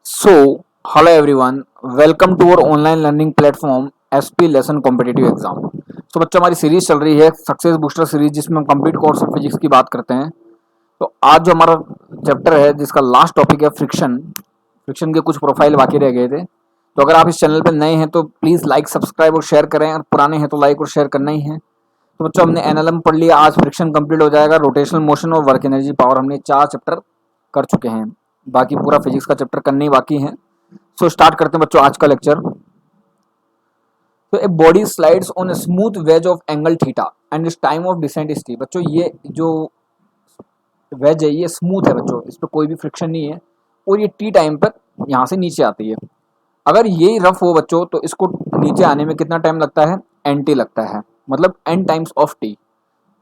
So, hello everyone, welcome to our online learning platform SP Lesson Competitive Exam। तो बच्चों हमारी series चल रही है सक्सेस बूस्टर सीरीज जिसमें हम कंप्लीट कोर्स ऑफ फिजिक्स की बात करते हैं। तो आज जो हमारा चैप्टर है जिसका लास्ट टॉपिक है फ्रिक्शन। फ्रिक्शन के कुछ प्रोफाइल बाकी रह गए थे। तो अगर आप इस चैनल पर नए हैं तो प्लीज़ लाइक सब्सक्राइब और शेयर करें, और पुराने हैं तो लाइक और शेयर करना ही है। तो बच्चों हमने एनएलएम पढ़ लिया, आज फ्रिक्शन कंप्लीट हो जाएगा। रोटेशनल मोशन और वर्क एनर्जी पावर हमने 4 चैप्टर कर चुके हैं, बाकी पूरा फिजिक्स का चैप्टर करने ही बाकी है। सो स्टार्ट करते हैं बच्चों आज का लेक्चर। तो a body slides on a smooth wedge of angle theta and its time of descent is t. बच्चों ये जो वेज है ये स्मूथ है बच्चों, इस पर कोई भी फ्रिक्शन नहीं है, और ये टी टाइम पर यहाँ से नीचे आती है। अगर यही रफ हो बच्चों तो इसको नीचे आने में कितना टाइम लगता है? एन टी लगता है, मतलब n times of t.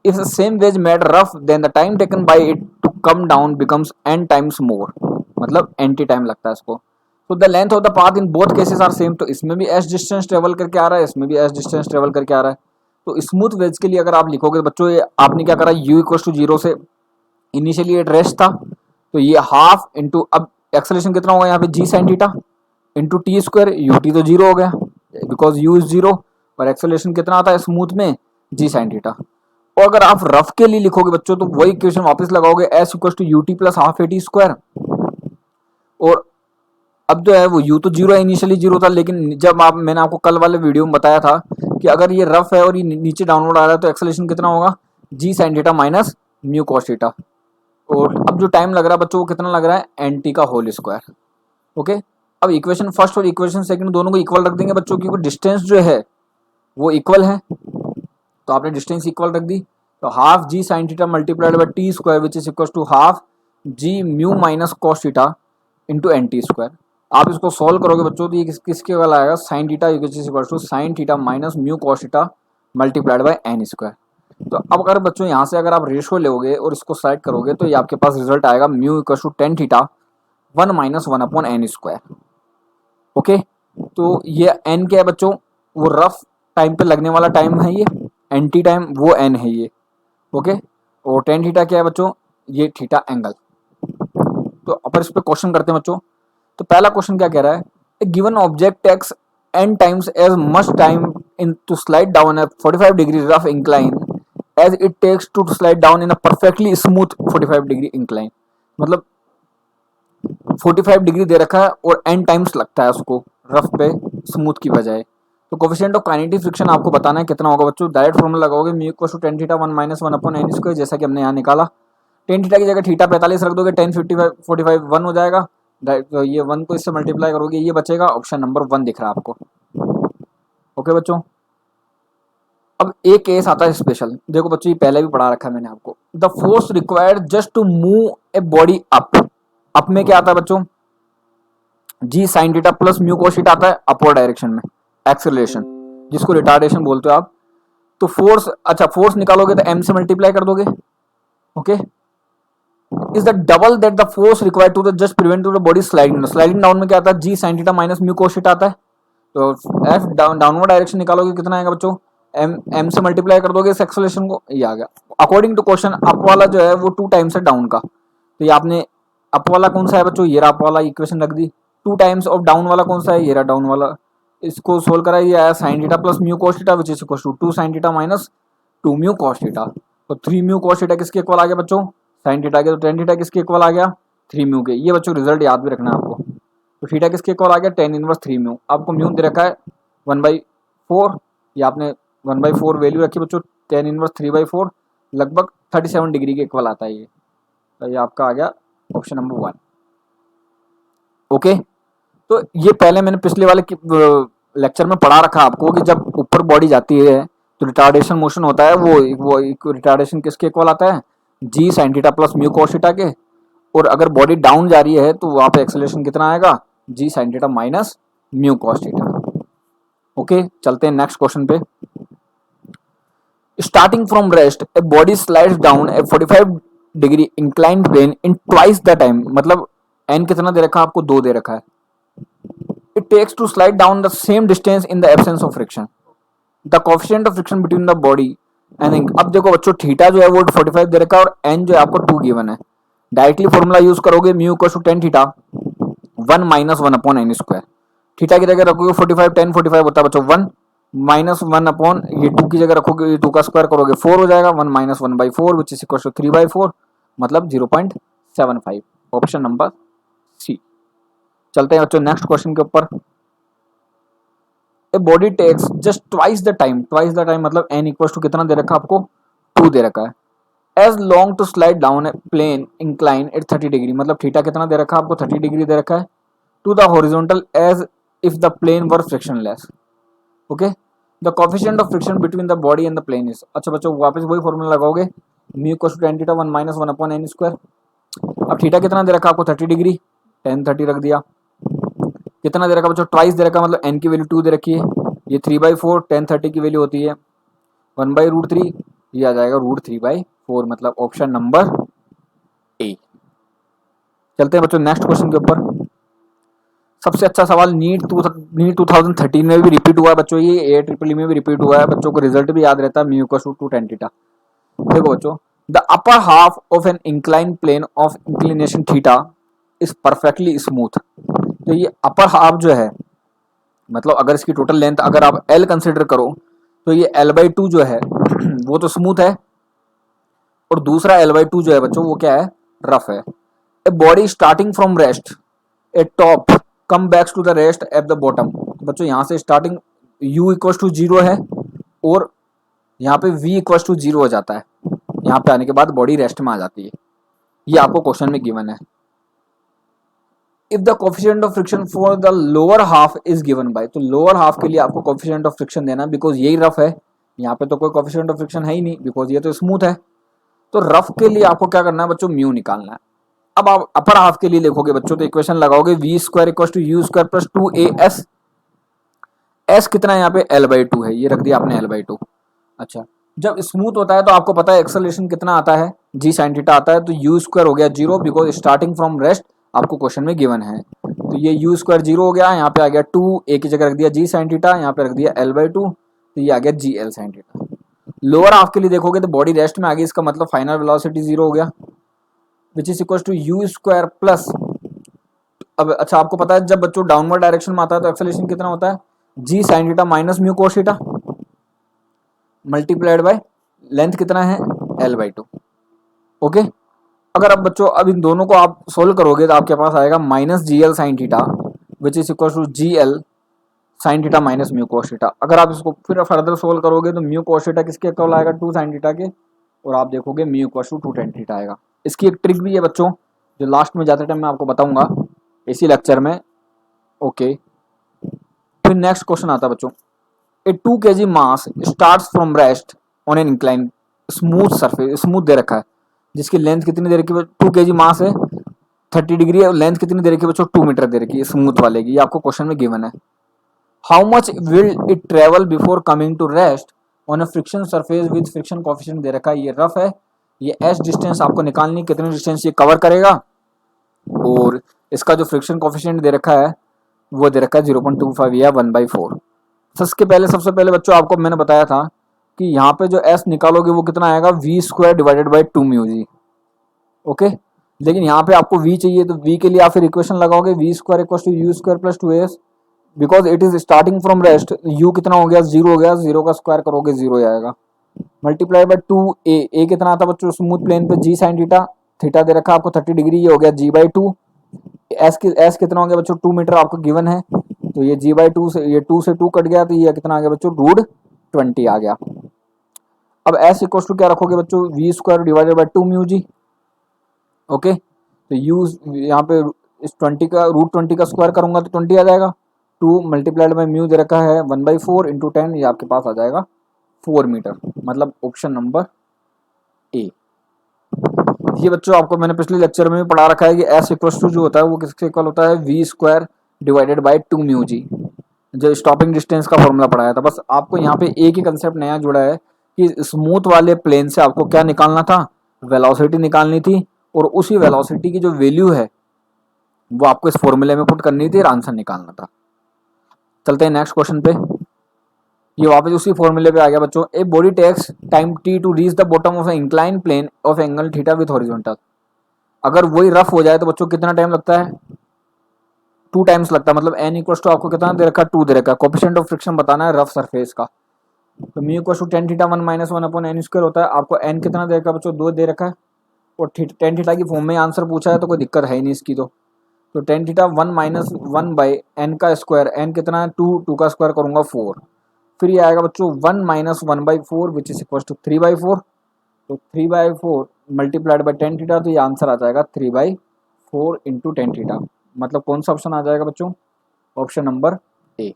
If the same wedge made rough then the time taken by it to come down becomes n times more, मतलब एन टी टाइम लगता है इसको। तो the length of the path in both cases are same, तो इसमें भी S distance travel करके आ रहा है, इसमें भी एस डिस्टेंस ट्रेवल करके आ रहा है। तो स्मूथ वेज के लिए अगर आप लिखोगे तो बच्चों ये आपने क्या करा, u इक्वल टू जीरो से इनिशियली एट रेस्ट था, तो ये हाफ इंटू, अब एक्सेलरेशन कितना होगा यहाँ पे g sine theta into t square, u t तो जीरो हो गया बिकॉज यू इज जीरो, और एक्सेलरेशन कितना आता है स्मूथ में? G sine theta. और अगर आप रफ के लिए लिखोगे बच्चों तो वही इक्वेशन वापस लगाओगे, s equal to u t plus half a t square. और अब जो है वो u तो जीरो है, इनिशियली जीरो था, लेकिन जब मैंने आपको कल वाले वीडियो में बताया था कि अगर ये रफ है और ये नीचे डाउनवर्ड आ रहा है तो एक्सेलरेशन कितना होगा? G sine theta minus mu cos theta. और अब जो टाइम लग रहा है बच्चों वो कितना लग रहा है? एन टी का होल स्क्वायर। ओके, अब इक्वेशन फर्स्ट और इक्वेशन सेकंड दोनों को इक्वल रख देंगे बच्चों, क्योंकि डिस्टेंस जो है वो इक्वल है। तो आपने डिस्टेंस इक्वल रख दी, तो half g sine theta multiplied by t square which is equal to half g mu minus cos theta into n t square. आप इसको सॉल्व करोगे बच्चों तो ये किसके वाला आएगा? Sine theta which is equal to sine theta minus mu cos theta multiplied by n square. तो अब अगर बच्चों यहाँ से अगर आप रेशियो लोगे और इसको सेलेक्ट करोगे तो ये आपके पास रिजल्ट आएगा mu equal to tan theta one minus one upon n square. Okay, तो ये एन क्या है बच्चों? वो रफ टाइम पे लगने वाला टाइम है, ये एन टी टाइम वो एन है ये। ओके, और टेन थीटा क्या है बच्चों? ये थीटा एंगल। तो अपन इस पे क्वेश्चन करते हैं बच्चों। तो पहला क्वेश्चन क्या कह रहा है? A given object takes n times as much time in to slide down a 45 degree rough incline as it takes to slide down in a perfectly smooth 45 degree incline. मतलब 45 डिग्री दे रखा है और n times लगता है उसको rough पे smooth की बजाय। तो कोफिशिएंट ऑफ काइनेटिक फ्रिक्शन आपको बताना है कितना होगा बच्चों। डायरेक्ट फॉर्मूला लगाओगे mu equal to tan theta one minus one upon n square, जैसा कि हमने यहाँ निकाला। टेन थीटा की जगह थीटा 45 रख दोगे, 10 55 45 वन हो जाएगा। तो ये वन को इससे मल्टीप्लाई करोगे, ये बचेगा, ऑप्शन नंबर वन दिख रहा है आपको। ओके बच्चों, अब एक केस आता है स्पेशल, देखो बच्चों ये पहले भी पढ़ा रखा है मैंने आपको। The force required just to move a body up में क्या आता है बच्चों? G sine theta plus mu cos theta आता है अपवर्ड डायरेक्शन में, एक्सेलरेशन जिसको रिटार्डेशन बोलते हो आप। तो फोर्स, अच्छा फोर्स निकालोगे तो एम से मल्टीप्लाई कर दोगे। Okay, is the double that the force required to the just prevent to the body sliding. Sliding down में क्या आता है? G sine theta minus mu cos theta आता है। तो एफ डाउनवर्ड डायरेक्शन निकालोगे कितना आएगा बच्चों? एम से मल्टीप्लाई कर दोगे इस एक्सेलरेशन को, ये आ गया। अकॉर्डिंग टू क्वेश्चन अप वाला जो है वो टू टाइम्स है डाउन का, तो ये आपने अप वाला कौन सा है बच्चों? ये अप वाला इक्वेशन रख दी। टू टाइम्स ऑफ डाउन वाला कौन सा है? ये डाउन वाला। इसको सोल्व करा, ये आया sine theta plus mu cos theta which is equal to two sine theta minus two mu cos theta. तो थ्री म्यू कोस थीटा किसके इक्वल आ गया बच्चों? साइन थीटा के। तो टेन थीटा किसके इक्वल आ गया? थ्री म्यू के। ये बच्चों रिजल्ट याद भी रखना है आपको। तो थीटा किसके इक्वल आ गया? Tan inverse three mu. आपको म्यू दे रखा है 1/4, ये आपने 1/4 वैल्यू रखी बच्चों, टेन इनवर्स 3/4 लगभग 37 डिग्री के इक्वल आता है ये। तो ये आपका आ गया ऑप्शन नंबर वन। ओके, तो ये पहले मैंने पिछले वाले लेक्चर में पढ़ा रखा आपको कि जब ऊपर बॉडी जाती है तो रिटार्डेशन मोशन होता है, वो रिटार्डेशन किसके इक्वल आता है? G sine theta plus mu cos theta के। और अगर बॉडी डाउन जा रही है तो वहां पे एक्सेलरेशन कितना आएगा? G sine theta minus mu cos theta. Okay, चलते हैं नेक्स्ट क्वेश्चन पे। Starting from rest a body slides down a 45 degree inclined plane in twice the time, मतलब एन कितना दे रखा है आपको? दो दे रखा है। It takes to slide down the same distance in the absence of friction. The coefficient of friction between the body and, अब देखो बच्चों थीटा जो है वो 45 दे रखा है और एन जो है आपको 2 गिवन है। डायरेक्टली फॉर्मूला यूज करोगे mu equal to tan theta 1 minus one upon n square. Theta की जगह रखोगे 45, टेन 45 होता है बच्चों 1 माइनस वन अपॉन ये 2 की जगह रखोगे, ये 2 का स्क्वायर करोगे 4 हो जाएगा, 1 minus 1/4 which is equal to 3/4 मतलब 0.75। Option number C. चलते हैं बच्चों नेक्स्ट क्वेश्चन के ऊपर। A body takes just twice the time, twice the time मतलब n इक्वल टू कितना दे रखा है आपको 2 दे रखा है। As long to slide down plane incline at 30 degree मतलब थीटा कितना दे रखा है आपको 30 डिग्री दे रखा है to the horizontal as if the plane were frictionless. Okay, the coefficient of friction between the body and the plane is. अच्छा बच्चों वापस वही फॉर्मूला लगाओगे, mu equal to tan theta 1 minus 1 upon n square. अब theta कितना दे रखा आपको 30 डिग्री, tan 30 रख दिया। कितना दे रखा बच्चों ट्वाइस दे रखा मतलब n की वैल्यू 2 दे रखी है, ये 3/4 tan 30 की वैल्यू होती है 1/√3, ये आ जाएगा √3/4 मतलब ऑप्शन नंबर ए। चलते हैं बच्चों नेक्स्ट क्वेश्चन के ऊपर। सबसे अच्छा सवाल नीट 2013 में भी रिपीट हुआ है बच्चों, ये AIEEE में भी रिपीट हुआ है बच्चों को, रिजल्ट भी याद रहता है mu equal to tan theta. देखो बच्चों, the upper half of an incline plane of inclination theta is perfectly smooth. तो ये अपर हाफ जो है मतलब अगर इसकी टोटल लेंथ अगर आप L कंसिडर करो तो ये L/2 जो है वो तो स्मूथ है, और दूसरा L/2 जो है बच्चों वो क्या है रफ है। A body starting from rest a top come backs to the rest at the bottom. बच्चों यहाँ से स्टार्टिंग u इक्वल टू 0 है और यहाँ पे v इक्वल टू 0 हो जाता है, यहाँ पे आने के बाद बॉडी रेस्ट में आ जाती है, ये आपको क्वेश्चन में गिवन है। If the coefficient of friction for the lower half is given by, तो लोअर हाफ के लिए आपको कोफिशिएंट ऑफ फ्रिक्शन देना बिकॉज यही रफ है, यहाँ पे तो कोई कोफिशिएंट ऑफ फ्रिक्शन है ही नहीं बिकॉज ये तो स्मूथ है। तो रफ के लिए आपको क्या करना है बच्चों म्यू निकालना है। अब आप अपर हाफ के लिए लिखोगे बच्चों तो इक्वेशन लगाओगे v square equal to u square plus 2as। s कितना है यहाँ पे L/2 है, ये रख दिया आपने L/2। अच्छा जब स्मूथ होता है तो आपको पता है एक्सेलरेशन कितना आता है g sin थीटा आता है, तो u स्क्वायर हो गया 0 बिकॉज स्टार्टिंग फ्रॉम रेस्ट आपको क्वेश्चन में गिवन है, तो ये u स्क्वायर 0 हो गया, यहाँ पे आ गया 2 a की जगह रख दिया g sin थीटा, यहाँ पे रख दिया L/2 तो ये आ गया gl sin theta. Lower half के लिए देखोगे तो बॉडी रेस्ट में आ गई, इसका मतलब फाइनल वेलोसिटी 0 हो गया which is equal to u square plus. अब अच्छा आपको पता है जब बच्चों डाउनवर्ड डायरेक्शन में आता है तो एक्सेलरेशन कितना होता है g sin theta minus mu cos theta multiplied by length कितना है L/2। ओके, अगर अब बच्चों अब इन दोनों को आप सोल्व करोगे तो आपके पास आएगा minus gl sin theta which is equal to gl sin theta minus mu cos theta. अगर आप इसको फिर फर्दर सोल्व करोगे तो म्यू कोस थीटा किसके इक्वल आएगा 2 sin थीटा के, और आप देखोगे mu equal to 2 tan theta आएगा। इसकी एक ट्रिक भी है बच्चों जो लास्ट में जाते टाइम मैं आपको बताऊंगा इसी लेक्चर में। ओके, फिर नेक्स्ट क्वेश्चन आता है बच्चों, a 2 kg mass starts from rest on an incline smooth surface, smooth दे रखा है जिसकी लेंथ कितनी दे रखी है 2 kg मास है 30 डिग्री है, लेंथ कितनी दे रखी है बच्चों 2 मीटर दे रखी है स्मूथ वाले की, ये आपको क्वेश्चन में गिवन है। How much will it travel before coming to rest on a friction surface with friction coefficient दे रखा है, ये रफ है, ये एस डिस्टेंस आपको निकालनी कितनी डिस्टेंस ये कवर करेगा, और इसका जो फ्रिक्शन कोएफिशिएंट दे रखा है वो दे रखा है 0.25 या 1/4। सबसे पहले बच्चों आपको मैंने बताया था कि यहाँ पे जो एस निकालोगे वो कितना आएगा v square divided by 2 mu g. Okay, लेकिन यहाँ पे आपको v चाहिए तो v के लिए आप फिर इक्वेशन लगाओगे v square equal to u square plus 2as because it is starting from rest, u कितना हो गया 0 हो गया, 0 का स्क्वायर करोगे 0 आएगा, मल्टीप्लाई बाय 2a कितना आता है बच्चों स्मूथ प्लेन पे g sin थीटा, थीटा दे रखा है आपको 30 डिग्री, ये हो गया g/2। s कितना हो गया बच्चों 2 मीटर आपको गिवन है, तो ये g/2 से ये 2 से 2 कट गया तो ये कितना आ गया बच्चों √20 आ गया। अब s इक्वल टू क्या रखोगे बच्चों v square divided by 2 mu g. Okay, तो u यहाँ पे इस 20 का √20 का स्क्वायर करूंगा तो 20 आ जाएगा, 2 मल्टीप्लाइड बाय म्यू दे रखा है 1/4 इंटू 10, ये आपके पास आ जाएगा 4 मीटर, मतलब ऑप्शन नंबर ए। ये बच्चों आपको मैंने पिछले लेक्चर में भी पढ़ा रखा है कि s इक्वल टू जो होता है वो किसके इक्वल होता है v square divided by 2 mu g, जो स्टॉपिंग डिस्टेंस का फॉर्मूला पढ़ाया था। बस आपको यहाँ पे एक ही कंसेप्ट नया जुड़ा है कि स्मूथ वाले प्लेन से आपको क्या निकालना था, वेलोसिटी निकालनी थी, और उसी वेलोसिटी की जो वैल्यू है वो आपको इस फॉर्मूले में पुट करनी थी और आंसर निकालना था। चलते हैं नेक्स्ट क्वेश्चन पे, ये वापस उसी फॉर्मूले पे आ गया बच्चों। A body takes time t to reach the bottom of incline plane of angle theta with horizontal. अगर वही रफ हो जाए तो बच्चों कितना टाइम लगता है 2 टाइम्स लगता है, मतलब n इक्वल टू आपको कितना दे रखा है, 2 दे रखा है। कोफिशिएंट ऑफ फ्रिक्शन बताना है रफ सरफेस का, तो mu equal to tan theta 1 minus 1 upon n square होता है। आपको n कितना दे रखा है बच्चों, 2 दे रखा है, और टेन थीटा की फॉर्म में आंसर पूछा है तो कोई दिक्कत है ही नहीं इसकी। तो tan theta 1 minus 1 by n का स्क्वायर, एन कितना है 2, 2 का स्क्वायर करूंगा 4, फिर ये आएगा बच्चों 1 minus 1 by 4 which is equal to 3 by 4। तो 3 by 4 multiplied by tan theta, तो ये आंसर आ जाएगा 3 बाई 4 इंटू टेन थीटा। मतलब कौन सा ऑप्शन आ जाएगा बच्चों, ऑप्शन नंबर ए।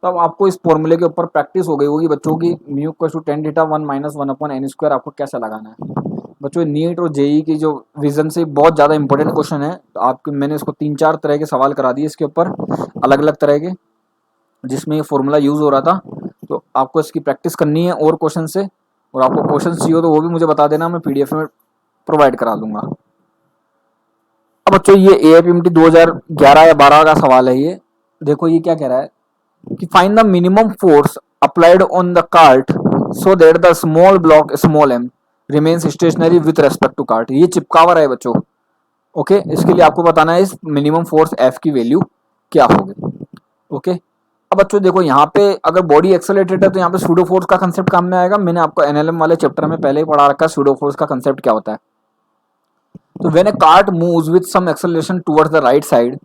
तो अब आपको इस फॉर्मूले के ऊपर प्रैक्टिस हो गई होगी बच्चों की, mu equal to tan theta 1 minus 1 upon n square आपको कैसे लगाना है। बच्चों नीट और जेई की जो विजन से बहुत ज़्यादा इंपॉर्टेंट क्वेश्चन है, तो आपके मैंने इसको 3-4 तरह के सवाल करा दिए इसके ऊपर, अलग अलग तरह के, जिसमें ये फॉर्मूला यूज़ हो रहा था। तो आपको इसकी प्रैक्टिस करनी है और क्वेश्चन से, और आपको क्वेश्चन चाहिए हो तो वो भी मुझे बता देना, मैं पीडीएफ में प्रोवाइड करा दूंगा। अब बच्चों ये एएपीएमटी 2011 या 12 का सवाल है ये। देखो ये क्या कह रहा है कि find the minimum force applied on the cart so that the small block small m remains stationary with respect to cart. ये चिपकावर है बच्चों, ओके। इसके लिए आपको बताना है इस मिनिमम फोर्स एफ की वैल्यू क्या होगी, ओके। अब बच्चों देखो यहाँ पे अगर बॉडी एक्सेलरेटेड है तो यहाँ पे सूडो फोर्स का कंसेप्ट काम में आएगा। मैंने आपको एनएलएम वाले चैप्टर में पहले ही पढ़ा रखा है सूडो फोर्स का कंसेप्ट क्या होता है। तो when a cart moves with some acceleration towards the right side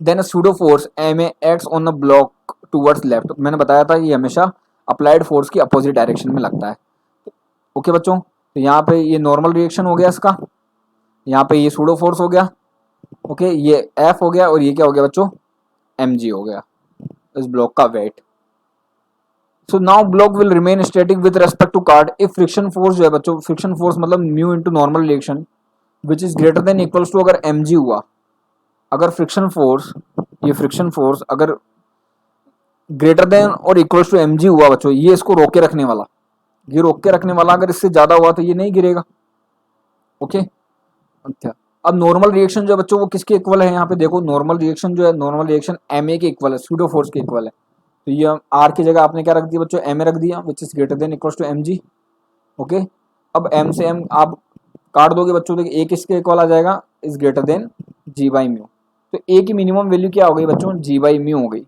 then a pseudo force m acts on the block towards left. मैंने बताया था ये हमेशा अप्लाइड फोर्स की अपोजिट डायरेक्शन में लगता है, ओके बच्चों। तो यहाँ पे ये नॉर्मल रिएक्शन हो गया इसका, यहाँ पे ये सूडो फोर्स हो गया, ओके। ये एफ हो गया और ये क्या हो गया बच्चों, एम जी हो गया इस ब्लॉक का weight. So now block will remain static with respect to cart if friction force जो है बच्चों, फ्रिक्शन फोर्स मतलब mu into normal reaction which is greater than equals to, अगर एम जी हुआ, अगर फ्रिक्शन फोर्स, ये friction force अगर greater than और इक्वल्स टू एम जी हुआ बच्चों, ये इसको रोक के रखने वाला, ये रोक के रखने वाला अगर इससे ज्यादा हुआ तो ये नहीं गिरेगा, ओके। अच्छा अब नॉर्मल रिएक्शन जो है बच्चों वो किसके इक्वल है, यहाँ पे देखो नॉर्मल रिएक्शन जो है, नॉर्मल रिएक्शन एम ए के इक्वल है, सूडो फोर्स के इक्वल है। तो ये आर की जगह आपने क्या रख दिया बच्चों, एम ए रख दिया which is greater than equals to M g, okay. अब एम से एम आप काट दोगे बच्चों, तो ए किसके इक्वल आ जाएगा, is greater than g by mu. तो ए की मिनिमम वैल्यू क्या हो गई बच्चों, जी बाई म्यू हो गई,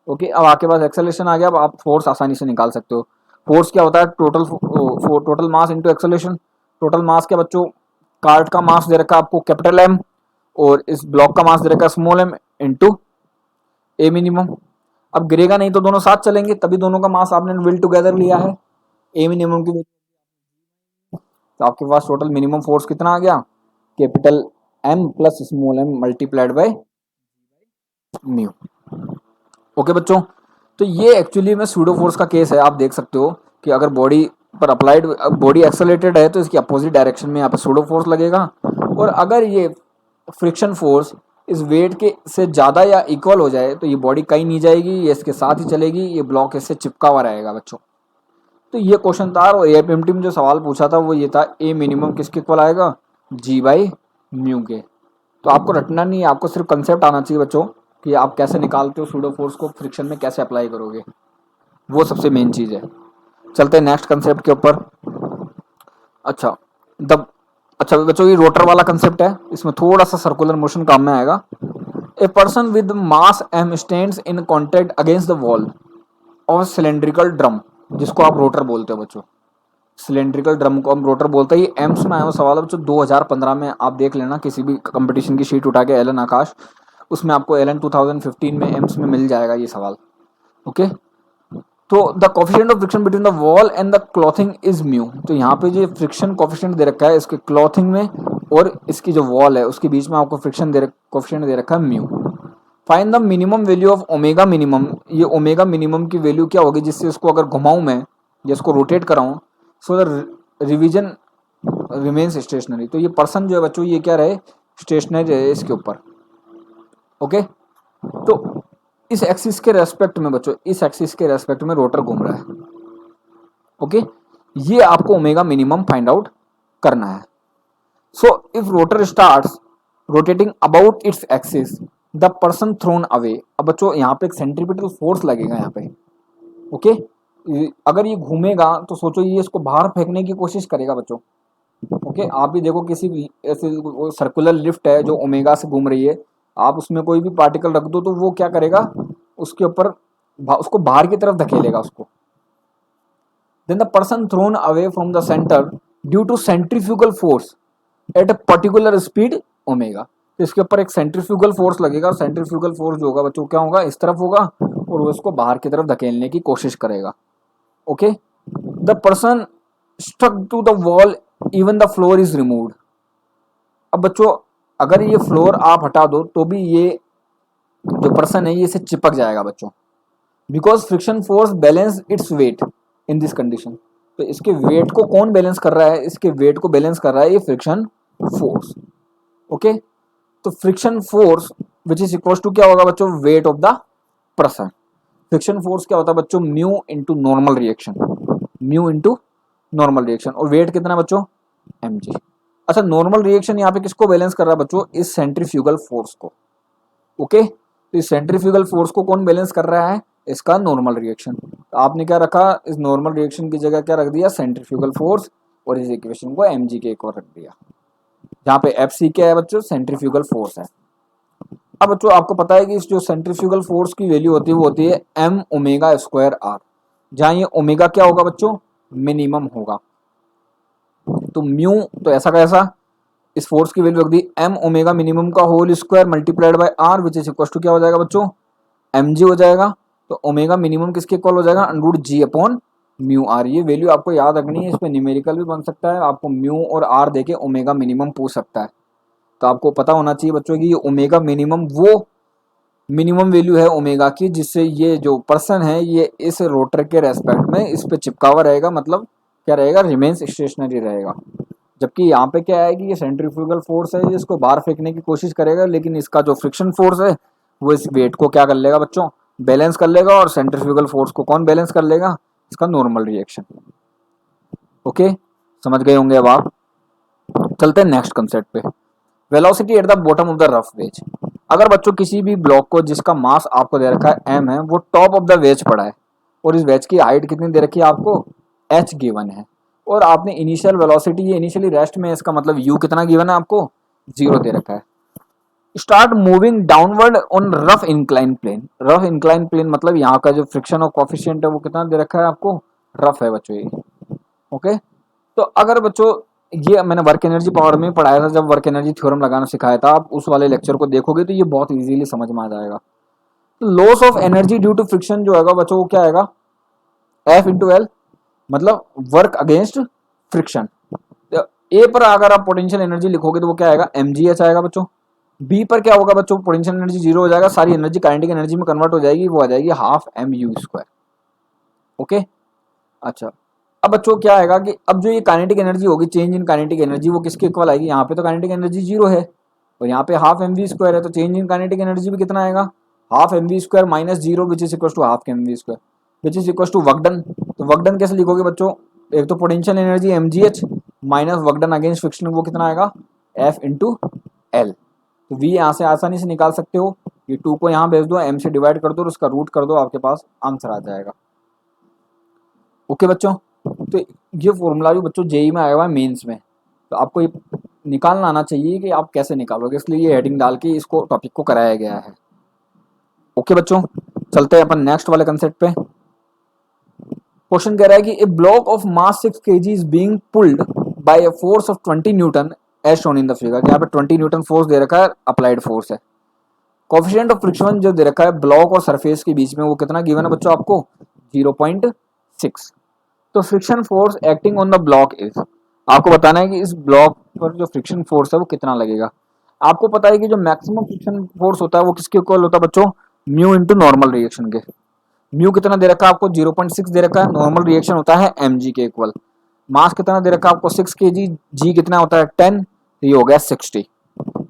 ओके। अब आपके पास एक्सेलरेशन आ गया, अब आप फोर्स आसानी से निकाल सकते हो। फोर्स क्या होता है, total mass into acceleration. Total mass क्या बच्चों, कार्ट का मास दे रखा है आपको कैपिटल एम, और इस ब्लॉक का मास दे रखा है small m into a minimum. अब गिरेगा नहीं तो दोनों साथ चलेंगे, तभी दोनों का मास आपने विल टुगेदर लिया है, ए मिनिमम की। तो आपके पास टोटल मिनिमम फोर्स कितना आ गया, capital m plus small m multiplied by mu, okay बच्चों। तो ये एक्चुअली में सूडो फोर्स का केस है। आप देख सकते हो कि अगर बॉडी पर अप्लाइड, बॉडी एक्सेलरेटेड है तो इसकी अपोजिट डायरेक्शन में यहाँ पे सूडो फोर्स लगेगा, और अगर ये फ्रिक्शन फोर्स इस वेट के से ज़्यादा या इक्वल हो जाए तो ये बॉडी कहीं नहीं जाएगी, ये इसके साथ ही चलेगी, ये ब्लॉक इससे चिपका हुआ रहेगा बच्चों। तो ये क्वेश्चन था, और एएपीएमटी में जो सवाल पूछा था वो ये था, ए मिनिमम किसके इक्वल आएगा, जी बाई म्यू के। तो आपको रटना नहीं है, आपको सिर्फ कंसेप्ट आना चाहिए बच्चों कि आप कैसे निकालते हो सूडो फोर्स को, फ्रिक्शन में कैसे अप्लाई करोगे, वो सबसे मेन चीज़ है। चलते हैं नेक्स्ट कंसेप्ट के ऊपर। अच्छा अच्छा बच्चों ये रोटर वाला कंसेप्ट है, इसमें थोड़ा सा सर्कुलर मोशन काम में आएगा। A person with mass m stands in contact against the wall of cylindrical drum, जिसको आप रोटर बोलते हो बच्चों। सिलेंड्रिकल ड्रम को हम रोटर बोलते हैं। ये एम्स में आया हुआ सवाल है बच्चों, 2015 में आप देख लेना किसी भी कंपटीशन की शीट उठा के, एलन आकाश, उसमें आपको एलन 2015 में एम्स में मिल जाएगा ये सवाल, ओके। तो the coefficient of friction between the wall and the clothing is mu. तो यहाँ पे जो फ्रिक्शन कोफिशिएंट दे रखा है इसके क्लॉथिंग में और इसकी जो वॉल है उसके बीच में आपको फ्रिक्शन कोफिशिएंट दे रखा है mu. Find the minimum value of omega minimum. ये ओमेगा मिनिमम की वैल्यू क्या होगी जिससे इसको अगर घुमाऊं मैं या इसको रोटेट कराऊं, so the revision remains stationary. तो ये पर्सन जो है बच्चों ये क्या रहे, स्टेशनरी रहे इसके ऊपर, ओके। तो इस एक्सिस के रेस्पेक्ट में बच्चों, इस एक्सिस के रेस्पेक्ट में रोटर घूम रहा है, ओके। ये आपको ओमेगा मिनिमम फाइंड आउट करना है। So if rotor starts rotating about its axis the person thrown away. अब बच्चों यहाँ पे एक सेंट्रीपिटल फोर्स लगेगा यहाँ पे, ओके। अगर ये घूमेगा तो सोचो ये इसको बाहर फेंकने की कोशिश करेगा बच्चों, ओके। आप भी देखो किसी ऐसे सर्कुलर लिफ्ट है जो ओमेगा से घूम रही है, आप उसमें कोई भी पार्टिकल रख दो तो वो क्या करेगा, उसके ऊपर उसको बाहर की तरफ धकेलेगा उसको। Then the person thrown away from the centre due to centrifugal force at a particular speed omega. तो इसके ऊपर एक सेंट्रीफ्यूगल फोर्स लगेगा, सेंट्रीफ्यूगल फोर्स जो होगा बच्चों क्या होगा, इस तरफ होगा और वो इसको बाहर की तरफ धकेलने की कोशिश करेगा। Okay, the person stuck to the wall even the floor is removed. अब बच्चों अगर ये फ्लोर आप हटा दो तो भी ये जो पर्सन है ये इसे चिपक जाएगा बच्चों, because friction force balance its weight in this condition. तो इसके वेट को कौन बैलेंस कर रहा है, इसके वेट को बैलेंस कर रहा है ये फ्रिक्शन फोर्स। ओके, तो friction force which is equal to क्या होगा बच्चों, weight of the person. Friction force क्या होता है बच्चों, mu into normal reaction, mu into normal reaction. और वेट कितना है बच्चों, mg। अच्छा, नॉर्मल रिएक्शन यहाँ पे किसको बैलेंस कर रहा है बच्चों, इस सेंट्रीफ्यूगल फोर्स को। ओके, तो इस सेंट्रीफ्यूगल फोर्स को कौन बैलेंस कर रहा है, इसका नॉर्मल रिएक्शन। तो आपने क्या रखा, इस नॉर्मल रिएक्शन की जगह क्या रख दिया, सेंट्रीफ्यूगल फोर्स, और इस इक्वेशन को mg के एक और रख दिया, जहाँ पे fc क्या है बच्चों, सेंट्रीफ्यूगल फोर्स है। अब बच्चों आपको पता है कि इस जो सेंट्रीफ्यूगल फोर्स की वैल्यू होती है वो होती है m ओमेगा स्क्वायर r, जहाँ ये ओमेगा क्या होगा बच्चों, मिनिमम होगा। तो म्यू, तो ऐसा कैसा, इस फोर्स की वैल्यू रख दी m ओमेगा मिनिमम का whole square multiplied by r which is equal to क्या हो जाएगा बच्चों, mg हो जाएगा। तो ओमेगा मिनिमम किसके इक्वल हो जाएगा, under g upon mu r. ये वैल्यू आपको याद रखनी है, इस पे न्यूमेरिकल भी बन सकता है, आपको म्यू और r देके ओमेगा मिनिमम पूछ सकता है। तो आपको पता होना चाहिए बच्चों कि ये ओमेगा मिनिमम वो मिनिमम वैल्यू है ओमेगा की जिससे ये जो पर्सन है ये इस रोटर के रेस्पेक्ट में इस पे चिपका हुआ रहेगा, मतलब क्या रहेगा, रिमेन्स स्टेशनरी रहेगा। जबकि यहाँ पे क्या है कि ये सेंट्रीफ्यूगल फोर्स है, ये इसको बाहर फेंकने की कोशिश करेगा, लेकिन इसका जो फ्रिक्शन फोर्स है वो इस वेट को क्या कर लेगा बच्चों, बैलेंस कर लेगा। और सेंट्रीफ्यूगल फोर्स को कौन बैलेंस कर लेगा, इसका नॉर्मल रिएक्शन। ओके, समझ गए होंगे अब आप। चलते हैं नेक्स्ट कंसेप्ट पे, velocity at the bottom of the rough wedge. अगर बच्चों किसी भी ब्लॉक को जिसका मास आपको दे रखा है m है, वो टॉप ऑफ द वेज पड़ा है और इस वेज की हाइट कितनी दे रखी है आपको, h गिवन है, और आपने इनिशियल वेलोसिटी, ये इनिशियली रेस्ट में, इसका मतलब u कितना गिवन है आपको, 0 दे रखा है। Start moving downward on rough incline plane. Rough incline plane मतलब यहाँ का जो फ्रिक्शन और कॉफिशिएंट है वो कितना दे रखा है आपको, रफ है बच्चों ये। ओके, तो अगर बच्चों ये मैंने वर्क एनर्जी पावर में पढ़ाया था, जब वर्क एनर्जी थ्योरम लगाना सिखाया था, आप उस वाले लेक्चर को देखोगे तो ये बहुत इजीली समझ में आ जाएगा। Loss of energy due to friction जो है बच्चों वो क्या आएगा, F इंटू एल, मतलब वर्क अगेंस्ट फ्रिक्शन। ए पर अगर आप पोटेंशियल एनर्जी लिखोगे तो वो क्या आएगा, mgh आएगा बच्चों। बी पर क्या होगा बच्चों, पोटेंशियल एनर्जी 0 हो जाएगा, सारी एनर्जी काइनेटिक एनर्जी में कन्वर्ट हो जाएगी, वो आ जाएगी हाफ mu²। ओके, अच्छा, अब बच्चों क्या आएगा कि अब जो ये काइनेटिक एनर्जी होगी, चेंज इन काइनेटिक एनर्जी, वो किसके इक्वल आएगी, यहाँ पे तो काइनेटिक एनर्जी 0 है और यहाँ पे हाफ mv² है, तो चेंज इन काइनेटिक एनर्जी भी कितना आएगा, half mv² minus 0 which is equal to half mv² which is equal to work done. तो वर्क डन कैसे लिखोगे बच्चों, एक तो potential energy mgh minus work done against friction, वो कितना आएगा, F इंटू एल। तो v यहाँ से आसानी से निकाल सकते हो, ये 2 को यहाँ भेज दो, m से डिवाइड कर दो और उसका रूट कर दो, आपके पास आंसर आ जाएगा। ओके बच्चों, तो ये फॉर्मूला भी बच्चों जेई में आया हुआ है मेंस में, तो आपको ये निकालना आना चाहिए कि आप कैसे निकालोगे, इसलिए ये हेडिंग डाल के इसको टॉपिक को कराया गया है। ओके बच्चों, चलते हैं अपन नेक्स्ट वाले कंसेप्ट पे। क्वेश्चन कह रहा है कि a block of mass 6 kg is being pulled by a force of 20 newton as shown in the figure. यहाँ पे 20 न्यूटन फोर्स दे रखा है, अप्लाइड फोर्स है। कोएफिशिएंट ऑफ फ्रिक्शन जो दे रखा है ब्लॉक और सरफेस के बीच में, वो कितना गिवन है बच्चों आपको, 0.6। तो friction force acting on the block is, आपको बताना है कि इस ब्लॉक पर जो फ्रिक्शन फोर्स है वो कितना लगेगा। आपको पता है कि जो मैक्सिमम फ्रिक्शन फोर्स होता है वो किसके इक्वल होता है बच्चों, म्यू इंटू नॉर्मल रिएक्शन के। म्यू कितना दे रखा है आपको, 0.6 दे रखा है, नॉर्मल रिएक्शन होता है mg के इक्वल। मास कितना दे रखा है आपको, 6 kg, g कितना होता है 10, तो ये हो गया 60।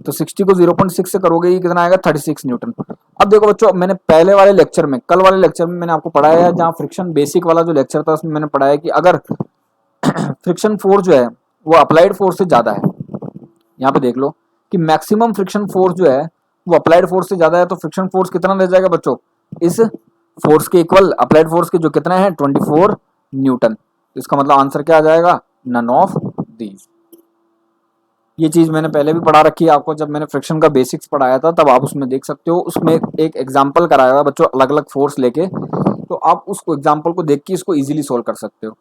तो 60 को 0.6 से करोगे ये कितना आएगा, 36 न्यूटन। अब देखो बच्चों, मैंने पहले वाले लेक्चर में, कल वाले लेक्चर में मैंने आपको पढ़ाया है, जहाँ फ्रिक्शन बेसिक वाला जो लेक्चर था उसमें मैंने पढ़ाया कि अगर फ्रिक्शन फोर्स जो है वो अप्लाइड फोर्स से ज्यादा है, यहाँ पे देख लो कि मैक्सिमम फ्रिक्शन फोर्स जो है वो अप्लाइड फोर्स से ज्यादा है, तो फ्रिक्शन फोर्स कितना रह जाएगा बच्चों, इस फोर्स के इक्वल, अप्लाइड फोर्स के जो कितना है 24 न्यूटन। इसका मतलब आंसर क्या आ जाएगा, नन ऑफ दीज। ये चीज़ मैंने पहले भी पढ़ा रखी है आपको, जब मैंने फ्रिक्शन का बेसिक्स पढ़ाया था तब आप उसमें देख सकते हो। उसमें एक एग्जाम्पल कराया हुआ बच्चों अलग अलग फोर्स लेके, तो आप उसको एग्जाम्पल को देख के इसको इजीली सोल्व कर सकते हो।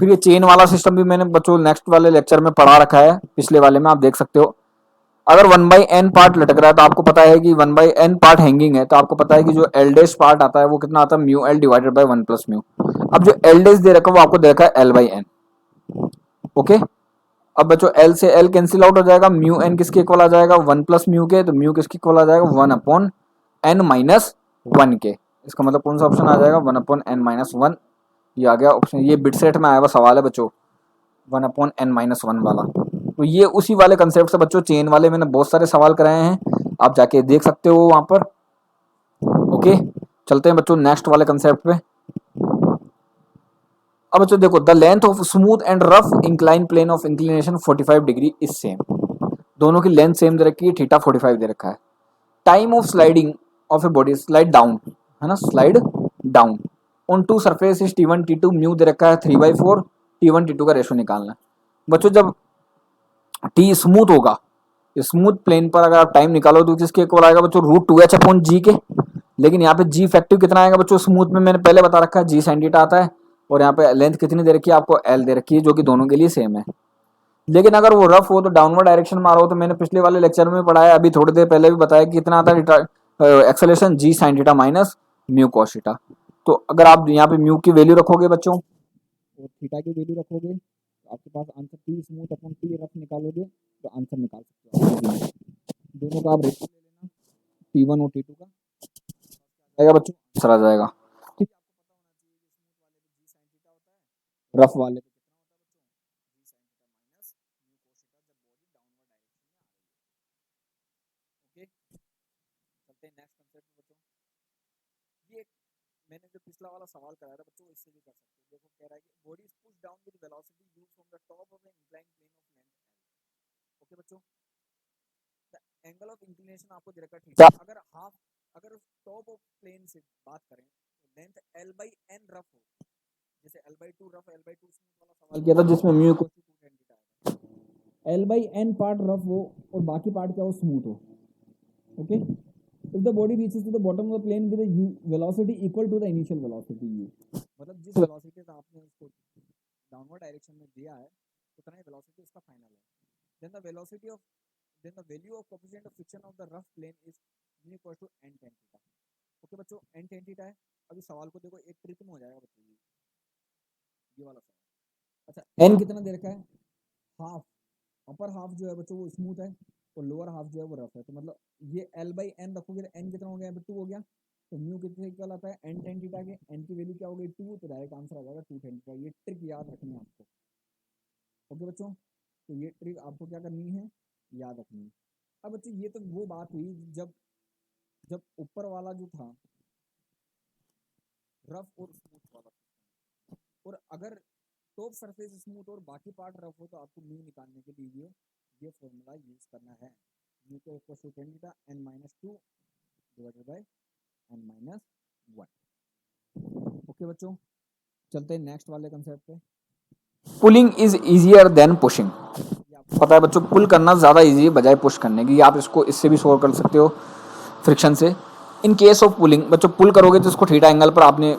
फिर ये चेन वाला सिस्टम भी मैंने बच्चों नेक्स्ट वाले लेक्चर में पढ़ा रखा है, पिछले वाले में आप देख सकते हो। अगर 1/n पार्ट लटक रहा है तो आपको पता है कि 1/n पार्ट हैंगिंग है, तो आपको पता है कि जो एल डैश पार्ट आता है वो कितना आता है, mu L divided by 1 plus mu. अब जो एल डैश दे रखा है वो आपको दे रखा है L/n। ओके, अब बच्चों एल से एल कैंसिल आउट हो जाएगा, म्यू एन किसके इक्वल आ जाएगा, 1 प्लस म्यू के, तो म्यू किसके इक्वल आ जाएगा, 1/n-1 के। इसका मतलब कौन सा ऑप्शन आ जाएगा, 1/n-1। ये आ गया ऑप्शन, ये बिट सेट में आया हुआ सवाल है बच्चों 1/n-1 वाला। तो ये उसी वाले कंसेप्ट से बच्चों चेन वाले मैंने बहुत सारे सवाल कराए हैं, आप जाके देख सकते हो वहां पर। ओके, चलते हैं बच्चों नेक्स्ट वाले कंसेप्ट पे। अब बच्चों देखो, the length of smooth and rough incline plane of inclination 45 degree is same. दोनों की लेंथ सेम दे रखी है, थीटा 45 दे रखा है। Time of sliding of a body, slide down है ना, slide down on to surface is T1 T2, mu दे रखा है 3/4, T1 T2 का रेशो निकालना है। बच्चों जब टी स्मूथ होगा, स्मूथ प्लेन पर अगर आप टाइम निकालो तो किसके इक्वल आएगा बच्चों, √2h/g के। लेकिन यहाँ पे जी इफेक्टिव कितना आएगा बच्चों, स्मूथ में मैंने पहले बता रखा है जी sin थीटा आता है, और यहाँ पे लेंथ कितनी दे रखी है आपको, एल दे रखी है, जो कि दोनों के लिए सेम है। लेकिन अगर वो रफ हो तो डाउनवर्ड डायरेक्शन में आ रहा हो, तो मैंने पिछले वाले लेक्चर में पढ़ाया, अभी थोड़ी देर पहले भी बताया कि कितना आता है एक्सेलरेशन, जी sin theta minus mu cos theta. तो अगर आप यहाँ पे म्यू की वैल्यू रखोगे बच्चों और थीटा की वैल्यू रखोगे तो आपके पास answer T smooth upon T rough निकालोगे तो आंसर निकाल सकते हो। दोनों का आप रेशियो ले लेना, T1 और T2 का आएगा बच्चों, आंसर आ जाएगा। ठीक है, रफ वाले मैंने जो पिछला वाला सवाल कराया था बच्चों, इससे भी कर सकते हो। देखो कह रहा है कि body is push down with velocity u from the top of an incline plane of length l। Okay बच्चों, द एंगल ऑफ इंक्लिनेशन आपको दे रखा है थीटा। अगर टॉप ऑफ प्लेन से बात करें तो लेंथ L/n रफ हो, जैसे L/2 रफ, L/2 स्मूथ वाला सवाल किया था जिसमें mu equal to 2 tan theta है। L/n पार्ट रफ हो और बाकी पार्ट क्या हो, स्मूथ हो। Okay, if the body reaches to the bottom of the plane with a u velocity equal to the initial velocity u, मतलब जिस velocity से आपने उसको डाउनवर्ड डायरेक्शन में दिया है उतना ही वेलोसिटी उसका फाइनल है। then the value of coefficient of friction of the rough plane is mu equal to n tan theta। Okay बच्चों, n tan theta है। अभी सवाल को देखो, एक ट्रिक में हो जाएगा बच्चों ये वाला सवाल। अच्छा, n कितना दे रखा है, हाफ, अपर हाफ जो है बच्चों वो स्मूथ है और लोअर हाफ जो है वो रफ है। तो मतलब ये L/n रखोगे तो n कितना हो गया, 2 हो गया, तो म्यू कितने इक्वल आता है, n tan थीटा के। n की वैल्यू क्या हो गई, 2, तो डायरेक्ट आंसर आ जाएगा 2 tan थीटा। ये ट्रिक याद रखनी है आपको। ओके बच्चों, तो ये ट्रिक आपको क्या करनी है, याद रखनी है। अब बच्चों ये तो वो बात हुई जब जब ऊपर वाला जो था रफ और स्मूथ वाला, और अगर टॉप सरफेस स्मूथ और बाकी पार्ट रफ हो तो आपको म्यू निकालने के लिए ये फॉर्मूला यूज करना है। म्यू को equal to tan theta n-2 divided by n-1। Okay बच्चों, चलते हैं नेक्स्ट वाले कंसेप्ट पे। Pulling is easier than pushing. पता है बच्चों, पुल करना ज़्यादा इजी है बजाय पुश करने की। आप इसको इससे भी सोल्व कर सकते हो, फ्रिक्शन से। इन केस ऑफ पुलिंग बच्चों, पुल करोगे तो इसको थीटा एंगल पर आपने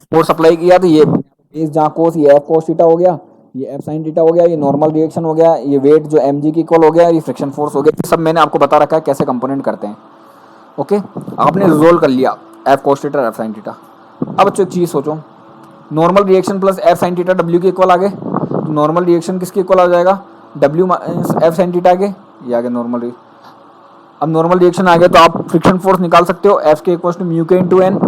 फोर्स अप्लाई किया तो ये बेस जहाँ कोस, ये एफ कोस थीटा हो गया, ये एफ साइन थीटा हो गया, ये नॉर्मल रिएक्शन हो गया, ये वेट जो एम जी की इक्वल हो गया, ये फ्रिक्शन फोर्स हो गया। सब मैंने आपको बता रखा है कैसे कंपोनेंट करते हैं। ओके, आपने रिजोल्व कर लिया F cos theta F sine theta. अब बच्चों एक चीज़ सोचो, normal reaction plus F sine theta W के इक्वल आ गए, तो नॉर्मल रिएक्शन किसके इक्वल आ जाएगा, W minus F sine theta के, ये आ गया नॉर्मल रिएक्शन। अब नॉर्मल रिएक्शन आ गया तो आप फ्रिक्शन फोर्स निकाल सकते हो, एफ के equal to mu k into N.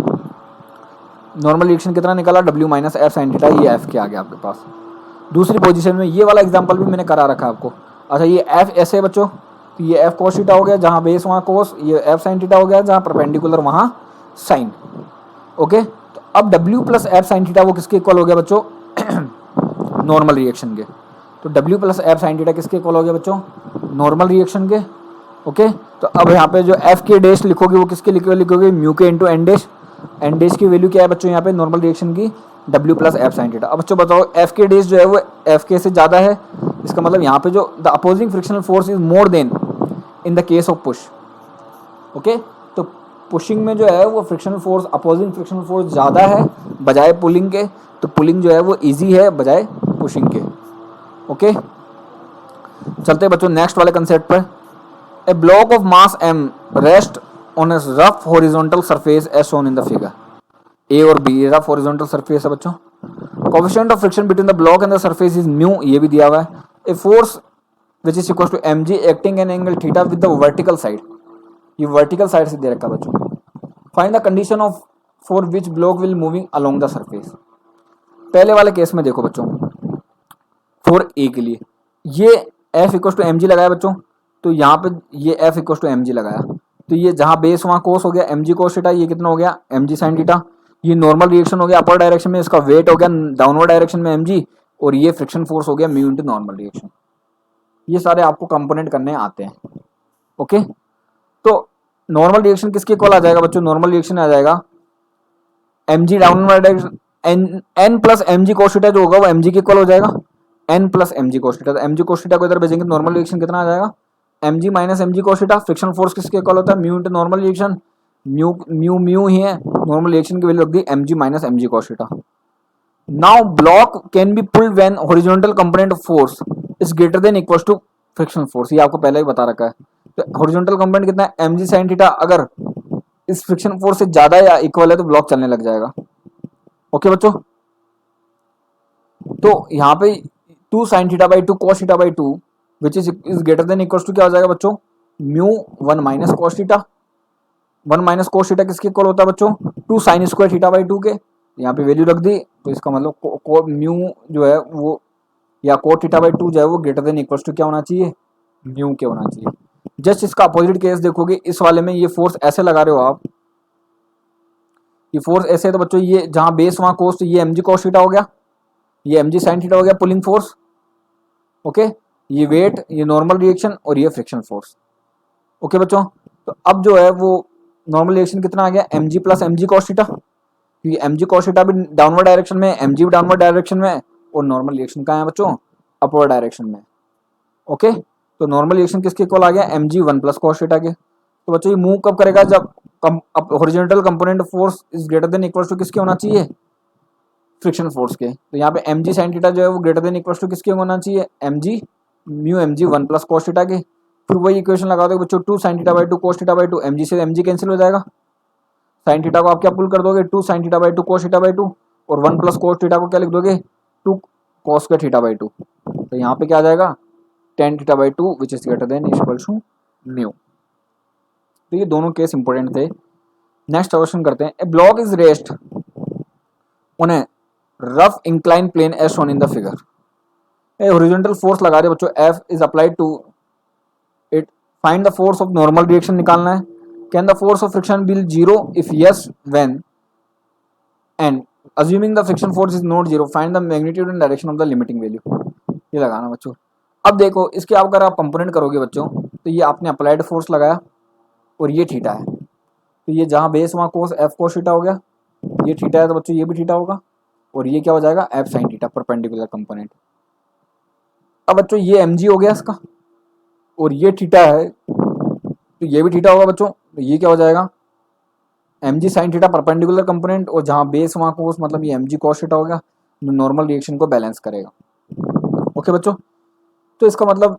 Normal reaction कितना निकाला, W minus F sine theta, ये एफ के आ गया आपके पास। दूसरी पोजीशन में ये वाला एग्जांपल भी मैंने करा रखा है आपको। अच्छा, ये एफ ऐसे है बच्चों, तो ये एफ कोस थीटा हो गया जहाँ बेस वहाँ कोस, ये एफ साइन थीटा हो गया जहाँ परपेंडिकुलर वहाँ साइन। ओके, तो अब W plus F sine theta वो किसके इक्वल हो गया बच्चों, नॉर्मल रिएक्शन के। तो W plus F sine theta किसके इक्वल हो गया बच्चों, नॉर्मल रिएक्शन के। ओके, तो अब यहाँ पे जो एफ के डैश लिखोगे वो किसके लिखोगे, mu k into N dash. N dash की वैल्यू क्या है बच्चों यहाँ पे नॉर्मल रिएक्शन की, W plus F sine theta. अब बच्चों बताओ एफ के डेज जो है वो एफ के से ज़्यादा है, इसका मतलब यहाँ पे जो the opposing frictional force is more then in the case of push. Okay, तो पुशिंग में जो है वो frictional force, opposing frictional force ज़्यादा है बजाय पुलिंग के, तो पुलिंग जो है वो ईजी है बजाय पुशिंग के। ओके, चलते हैं बच्चों नेक्स्ट वाले कंसेप्ट पर। A block of mass M rest on a rough horizontal surface as shown in the figure. A और बी रफ हॉरिजॉन्टल सरफेस है बच्चों। Coefficient of friction between the block and the surface is mu, ये भी दिया हुआ है। A force which is equal to M G acting an angle theta with the vertical side, ये vertical side से दे रखा है बच्चों। Find the condition of for which block will moving along the surface. पहले वाले केस में देखो बच्चों, फॉर ए के लिए ये F equal to M G लगाया बच्चों, तो यहाँ पे ये F equal to M G लगाया, तो ये जहाँ बेस वहाँ कोस हो गया एम जी कोस थीटा, ये कितना हो गया एम जी साइन थीटा। ये नॉर्मल रिएक्शन हो गया अपर डायरेक्शन में, इसका वेट हो गया डाउनवर्ड डायरेक्शन में एम जी, और ये फ्रिक्शन फोर्स हो गया म्यू इंटू नॉर्मल रिएक्शन। ये सारे आपको कंपोनेंट करने आते हैं। ओके, तो नॉर्मल रिएक्शन किसके इक्वल आ जाएगा बच्चों, नॉर्मल रिएक्शन आ जाएगा M G downward direction, N plus M G cos theta जो होगा वो एम जी के इक्वल हो जाएगा, N plus M G cos theta. तो एम जी कोस थीटा को इधर भेजेंगे, नॉर्मल रिएक्शन कितना आ जाएगा M G minus M G cos theta. Friction force किसके इक्वल होता है mu into normal reaction, mu mu mu ही है, नॉर्मल रिएक्शन की वैल्यू रख दी M G minus M G cos theta. Now block can be pulled when horizontal component of force is greater than equal to friction force, ये आपको पहले ही बता रखा है। तो हॉरिजॉन्टल कंपोनेंट कितना है एम जी साइन थीटा, अगर इस फ्रिक्शन फोर्स से ज्यादा या इक्वल है तो ब्लॉक चलने लग जाएगा। ओके बच्चों, तो यहाँ पे 2 sine theta by 2 cos theta by 2 which is greater than equal to क्या हो जाएगा बच्चों mu 1 minus cos theta. 1 minus cos theta किसके इक्वल होता है बच्चों 2 साइन स्क्वायर थीटा बाई 2 के, यहाँ पे वैल्यू रख दी, तो इसका मतलब म्यू जो है वो या कोट थीटा बाई 2 जो है वो ग्रेटर देन इक्वल टू क्या होना चाहिए म्यू के होना चाहिए। जस्ट इसका अपोजिट केस देखोगे, इस वाले में ये फोर्स ऐसे लगा रहे हो आप, ये फोर्स ऐसे है, तो बच्चों ये जहाँ बेस वहाँ कोस, तो ये एम जी कॉस थीटा हो गया, ये एम जी साइन थीटा हो गया पुलिंग फोर्स। ओके, ये वेट, ये नॉर्मल रिएक्शन और ये फ्रिक्शन फोर्स। ओके बच्चों, तो अब जो है वो नॉर्मल रिएक्शन कितना आ गया M G plus M G cos theta, क्योंकि एम जी कॉस थीटा भी डाउनवर्ड डायरेक्शन में, एम जी भी डाउनवर्ड डायरेक्शन में, और नॉर्मल रिएक्शन कहाँ है बच्चों अपवर्ड डायरेक्शन में। ओके, तो नॉर्मल रिएक्शन किसके इक्वल आ गया M G 1 plus cos theta के। तो बच्चों ये मूव कब करेगा जब horizontal component force is greater than equal to किसके होना चाहिए फ्रिक्शन फोर्स के। तो यहाँ पे एम जी साइन थीटा जो है वो ग्रेटर देन इक्वल टू किसके होना चाहिए M G mu M G 1 plus cos theta के। फिर वही इक्वेशन लगा दो बच्चों 2 sine theta by 2 cos theta by 2, M G से एम जी कैंसिल हो जाएगा, साइन थीटा को आप क्या पुल कर दोगे 2 sine theta by 2 cos theta by 2, और 1 प्लस कॉस थीटा को क्या लिख दोगे 2 कॉस का थीटा बाई 2। तो यहाँ पे क्या आ जाएगा tan theta by 2 which is greater than equal to mu. तो ये दोनों केस इंपॉर्टेंट थे। नेक्स्ट क्वेश्चन करते हैं। A block is rest on a rough incline plane as shown in the figure. A horizontal force लगा रहे बच्चों, F is applied to it, find the force of normal reaction निकालना है। Can the force of friction be zero, if yes when, and assuming the friction force is not zero find the magnitude and direction of the limiting value। ये लगाना बच्चों। अब देखो इसके आप अगर आप कंपोनेंट करोगे बच्चों, तो ये आपने अप्लाइड फोर्स लगाया और ये थीटा है, तो ये जहाँ बेस वहाँ कोस एफ कोस थीटा हो गया, ये थीटा है तो बच्चों ये भी थीटा होगा, और ये क्या हो जाएगा F sine theta perpendicular component. अब बच्चों ये एम जी हो गया इसका, और ये थीटा है तो ये भी थीटा होगा बच्चों, तो ये क्या हो जाएगा M G sine theta perpendicular component, और जहाँ बेस वहाँ कोस मतलब ये एम जी कॉस थीटा हो गया, जो नॉर्मल रिएक्शन को बैलेंस करेगा। ओके बच्चों, तो इसका मतलब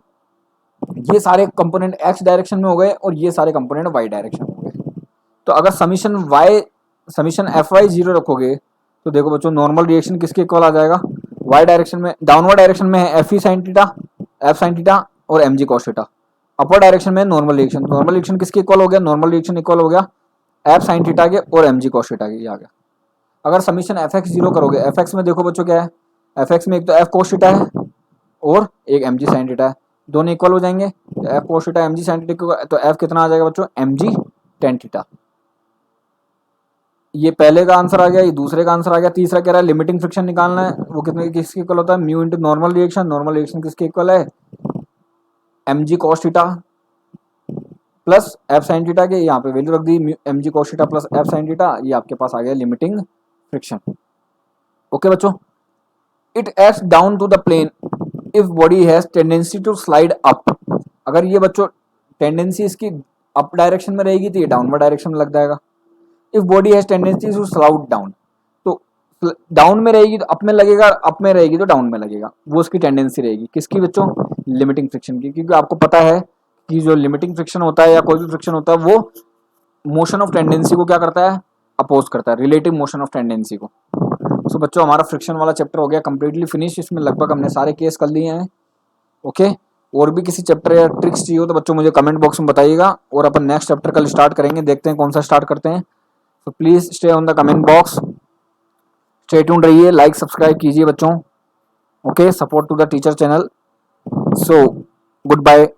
ये सारे कंपोनेंट एक्स डायरेक्शन में हो गए और ये सारे कंपोनेंट वाई डायरेक्शन में हो गए। तो अगर समीशन एफ वाई जीरो रखोगे तो देखो बच्चों नॉर्मल रिएक्शन किसके इक्वल आ जाएगा वाई डायरेक्शन में, डाउनवर्ड डायरेक्शन में है F E sine theta, F sine theta और M G cos theta. Upper direction में नॉर्मल रिएक्शन किसके इक्वल हो गया, नॉर्मल रिएक्शन इक्वल हो गया एफ साइन थीटा के और एम जी कॉस थीटा के, ये आ गया। अगर समीशन एफ एक्स जीरो करोगे, एफ एक्स में देखो बच्चों क्या है, एफ एक्स में एक तो एफ कोस थीटा है और एक एम जी साइन थीटा है, दोनों इक्वल हो जाएंगे, तो F cos theta M G sine theta, तो एफ कितना आ जाएगा बच्चों एम जी टेन थीटा। ये पहले का आंसर आ गया, ये दूसरे का आंसर आ गया। तीसरा कह रहा है लिमिटिंग फ्रिक्शन निकालना है, वो कितने किसके इक्वल होता है म्यू इंटू नॉर्मल रिएक्शन किसके इक्वल है M G cos theta plus F sine theta के, यहाँ पे वैल्यू रख दी M G cos theta plus F sine theta, ये आपके पास आ गया लिमिटिंग फ्रिक्शन। ओके बच्चों, it acts down to the plane if body has tendency to slide up. अगर ये बच्चों टेंडेंसी इसकी अप डायरेक्शन में रहेगी तो ये डाउनवर्ड डायरेक्शन में लग जाएगा। If body has tendency to slide down, तो डाउन में रहेगी तो अप में लगेगा, अप में रहेगी तो डाउन में लगेगा। वो उसकी टेंडेंसी रहेगी किसकी बच्चों, लिमिटिंग फ्रिक्शन की। क्योंकि आपको पता है कि जो लिमिटिंग फ्रिक्शन होता है या कोई भी फ्रिक्शन होता है वो मोशन ऑफ टेंडेंसी को क्या करता है, अपोज करता है, रिलेटिव मोशन ऑफ टेंडेंसी को। सो बच्चों हमारा फ्रिक्शन वाला चैप्टर हो गया कंप्लीटली फिनिश। इसमें लगभग हमने सारे केस कर लिए हैं। ओके, और भी किसी चैप्टर या ट्रिक्स चाहिए हो तो बच्चों मुझे कमेंट बॉक्स में बताइएगा, और अपन नेक्स्ट चैप्टर कल स्टार्ट करेंगे, देखते हैं कौन सा स्टार्ट करते हैं। तो please stay on the comment box, stay tuned रहिए, लाइक सब्सक्राइब कीजिए बच्चों। Okay, support to the teacher channel. So good bye.